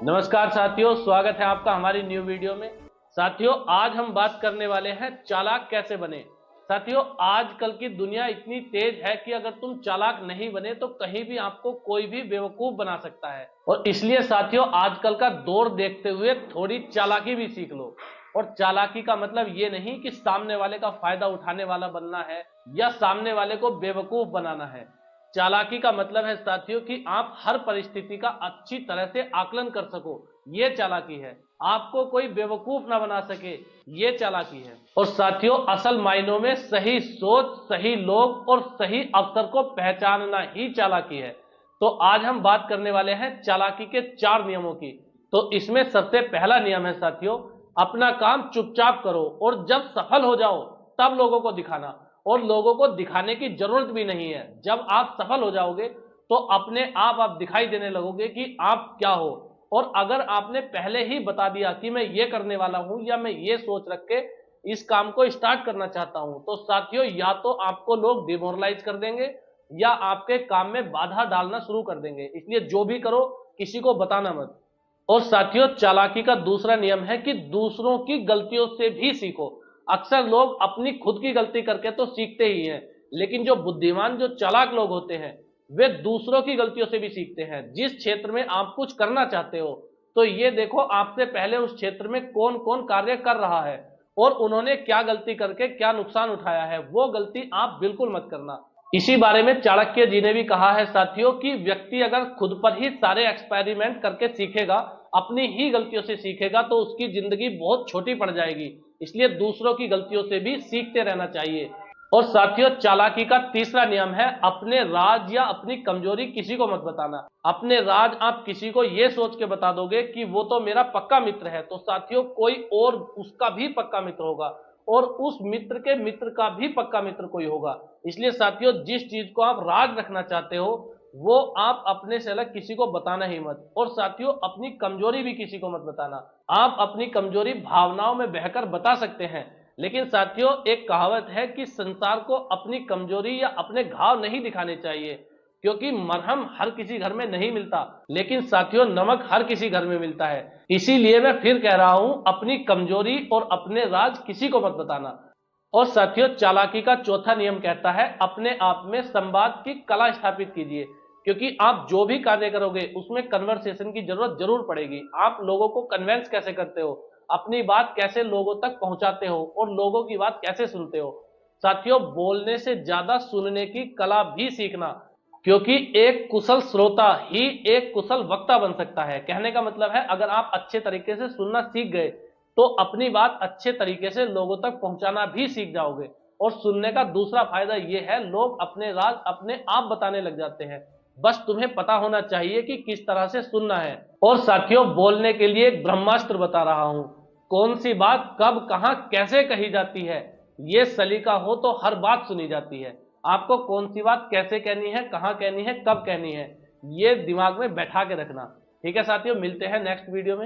नमस्कार साथियों, स्वागत है आपका हमारी न्यू वीडियो में। साथियों, आज हम बात करने वाले हैं चालाक कैसे बने। साथियों, आजकल की दुनिया इतनी तेज है कि अगर तुम चालाक नहीं बने तो कहीं भी आपको कोई भी बेवकूफ बना सकता है। और इसलिए साथियों, आजकल का दौर देखते हुए थोड़ी चालाकी भी सीख लो। और चालाकी का मतलब ये नहीं कि सामने वाले का फायदा उठाने वाला बनना है या सामने वाले को बेवकूफ बनाना है। चालाकी का मतलब है साथियों कि आप हर परिस्थिति का अच्छी तरह से आकलन कर सको, ये चालाकी है। आपको कोई बेवकूफ ना बना सके, ये चालाकी है। और साथियों, असल मायनों में सही सोच, सही लोग और सही अवसर को पहचानना ही चालाकी है। तो आज हम बात करने वाले हैं चालाकी के 4 नियमों की। तो इसमें सबसे पहला नियम है साथियों, अपना काम चुपचाप करो और जब सफल हो जाओ तब लोगों को दिखाना। और लोगों को दिखाने की जरूरत भी नहीं है। जब आप सफल हो जाओगे तो अपने आप दिखाई देने लगोगे कि आप क्या हो। और अगर आपने पहले ही बता दिया कि मैं ये करने वाला हूं या मैं ये सोच रख के इस काम को स्टार्ट करना चाहता हूं, तो साथियों या तो आपको लोग डिमोरलाइज कर देंगे या आपके काम में बाधा डालना शुरू कर देंगे। इसलिए जो भी करो किसी को बताना मत। और साथियों, चालाकी का दूसरा नियम है कि दूसरों की गलतियों से भी सीखो। अक्सर लोग अपनी खुद की गलती करके तो सीखते ही हैं, लेकिन जो बुद्धिमान, जो चालाक लोग होते हैं, वे दूसरों की गलतियों से भी सीखते हैं। जिस क्षेत्र में आप कुछ करना चाहते हो, तो ये देखो आपसे पहले उस क्षेत्र में कौन कौन कार्य कर रहा है और उन्होंने क्या गलती करके क्या नुकसान उठाया है, वो गलती आप बिल्कुल मत करना। इसी बारे में चाणक्य जी ने भी कहा है साथियों कि व्यक्ति अगर खुद पर ही सारे एक्सपेरिमेंट करके सीखेगा, अपनी ही गलतियों से सीखेगा, तो उसकी जिंदगी बहुत छोटी पड़ जाएगी। इसलिए दूसरों की गलतियों से भी सीखते रहना चाहिए। और साथियों, चालाकी का तीसरा नियम है अपने राज या अपनी कमजोरी किसी को मत बताना। अपने राज आप किसी को यह सोच के बता दोगे कि वो तो मेरा पक्का मित्र है, तो साथियों कोई और उसका भी पक्का मित्र होगा और उस मित्र के मित्र का भी पक्का मित्र कोई होगा। इसलिए साथियों, जिस चीज को आप राज रखना चाहते हो वो आप अपने से अलग किसी को बताना ही मत। और साथियों, अपनी कमजोरी भी किसी को मत बताना। आप अपनी कमजोरी भावनाओं में बहकर बता सकते हैं, लेकिन साथियों एक कहावत है कि संसार को अपनी कमजोरी या अपने घाव नहीं दिखाने चाहिए, क्योंकि मरहम हर किसी घर में नहीं मिलता, लेकिन साथियों नमक हर किसी घर में मिलता है। इसीलिए मैं फिर कह रहा हूं, अपनी कमजोरी और अपने राज किसी को मत बताना। और साथियों, चालाकी का चौथा नियम कहता है अपने आप में संवाद की कला स्थापित कीजिए, क्योंकि आप जो भी कार्य करोगे उसमें कन्वर्सेशन की जरूरत जरूर पड़ेगी। आप लोगों को कन्वेंस कैसे करते हो, अपनी बात कैसे लोगों तक पहुंचाते हो और लोगों की बात कैसे सुनते हो। साथियों, बोलने से ज्यादा सुनने की कला भी सीखना, क्योंकि एक कुशल श्रोता ही एक कुशल वक्ता बन सकता है। कहने का मतलब है, अगर आप अच्छे तरीके से सुनना सीख गए तो अपनी बात अच्छे तरीके से लोगों तक पहुंचाना भी सीख जाओगे। और सुनने का दूसरा फायदा यह है, लोग अपने राज अपने आप बताने लग जाते हैं। बस तुम्हें पता होना चाहिए कि किस तरह से सुनना है। और साथियों, बोलने के लिए एक ब्रह्मास्त्र बता रहा हूं। कौन सी बात कब कहां कैसे कही जाती है, यह सलीका हो तो हर बात सुनी जाती है। आपको कौन सी बात कैसे कहनी है, कहां कहनी है, कब कहनी है, ये दिमाग में बैठा के रखना। ठीक है साथियों, मिलते हैं नेक्स्ट वीडियो में।